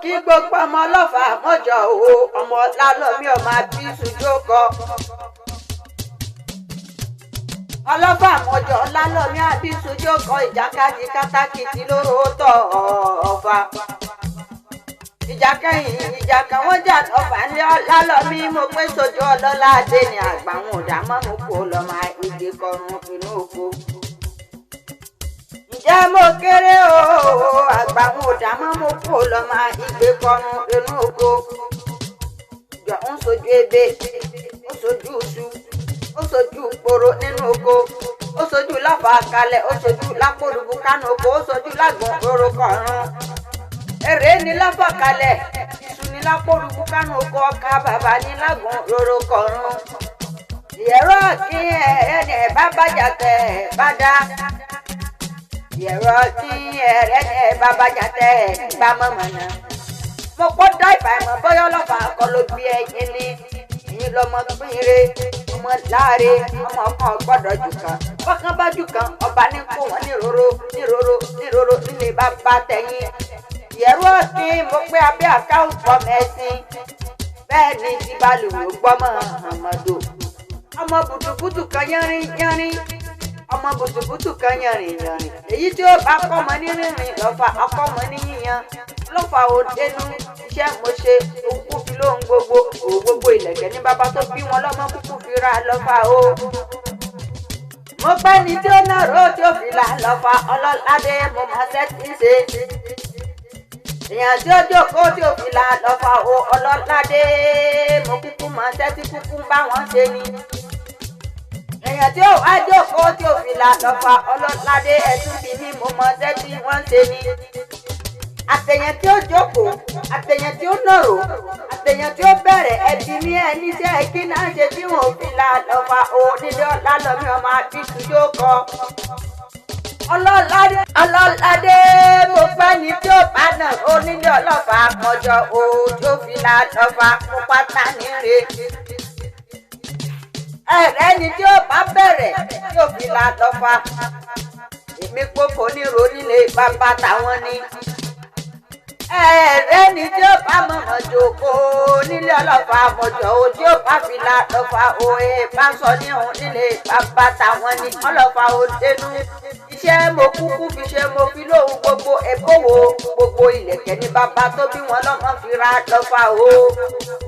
kí gbogbo ọmọ ọlọ́fà mọ́jọ o ọmọ lálọ́mí ọmọ abísùjókọ. ọlọ́fà mọ́jọ lálọ́mí abísùjókọ ìjàkadì kátàkìtì lóró tọ̀ ọ̀fà. ìjà kẹ́yìn ìjà kan wọ́n jà lọ́fà ní lálọ́mí mo pé sojú ọlọ́lá adé ni àgbà wọn ò dá mọ́ mo kó lọ́mọ ìgbé kọrun inú oko. ǹjẹ́ mo kéré o àgbà wọn ò dá mọ́ mo kó lọ́mọ ìgbé kọrun inú oko. ìjọ ń sojú ebè ó sojú iṣu ó sojú poro nínú oko ó sojú láfa kalẹ̀ ó sojú lápòdùbù kánú oko ó sojú lágbọ̀n oró kọ̀ọ̀run. èrè ní láfa kalẹ̀ iṣu ní lápòdùbù kánú oko ọkà bàbá ní lágbọ̀n oró kọ̀ọ̀run. ìyẹ̀rọ kí ẹ̀ẹ́nì bá bàjá tẹ̀ bá dá. ìyẹ̀rọ kí ẹ̀ẹ́nì bá bàjá tẹ̀ bá mọ̀mọ́ náà. mo kọ́ dá ìfàìmọ̀ bọ́yọ́ ọlọ́fà kọ́ ló bí ẹyin ní ìyín lọ́mọ pínre ọmọ láre ọmọ kan gbọ́dọ̀ jù kan bọ́kàn bá jù kan ọba ní kó wọn níróró nílé bàbá tẹ̀yìn. ìyẹ̀rọ kí mo pé abẹ́ àkáwù pọ̀ mẹ́sìn bẹ́ẹ̀ ni ti balùwẹ̀ gbọ́mọ̀ àmọ́dò. ọmọ bùtùbùtù kan yánrín ọmọ bùtùbùtù kan yánrín èyí tí ó bá kọ́mọ ní rìnrìn lọ́fà ọkọ́mọ ní yíyan lọ́fà ò dénú iṣẹ́ mo ṣe òkú fi lóhun gbogbo ìlẹ̀kẹ̀ ní bàbá tó bí wọn lọ́mọ kúkú fi ra lọ́fà o. mo pẹ́ ni tí ó náà ró tí ó fi là lọ́fà ọlọ́ládé mo máa ṣẹ́ tí ń ṣe. èèyàn tí ó jókòó tí ó fi là lọ́fà o ọlọ́ládé mo kúkú máa ṣẹ́ tí kúkú bá wọn ṣe ni. èèyàn tí ó wá jókòó tí ó fi là lọ́fà ọlọ́ládé ẹ̀sùn bí ní mo máa ṣẹ́ tí wọ́n ṣe ni. àtẹ̀yàn tí ó jókòó àtẹ̀yàn tí ó nàró àtẹ̀yàn tí ó bẹ̀rẹ̀ ẹbí ní ẹni jẹ́ kí náà ṣe tí wọn ò fi là lọ́fà o nílé ọlálọ́mí ọmọ abísùjókọ. ọlọ́ládé mo pẹ́ ni tí ó bá nà ó nílé ọlọ́fà mọ́jọ o tí ó fi là lọ́fà mo pátá ní re. ẹ̀rẹ́ ni tí ó bá bẹ̀rẹ̀ tí ó fi là lọ́fà èmi pòpò nírò nílé bàbá táwọn ni. ẹ̀rẹ́ ni tí ó bá mọ̀mọ́ jòkó nílé ọlọ́fà àmọ̀jọ́ o tí ó bá fi là lọ́fà òye bá sọ ní òun nílé bàbá táwọn ni ọlọ́fà ò dénú. iṣẹ́ mo kúkú fi ṣe mo fi lóhun gbogbo ẹ̀bọ̀wò gbogbo ìlẹ̀kẹ̀ ní bàbá tó bí wọn lọ́mọ fi ra lọ́fà o.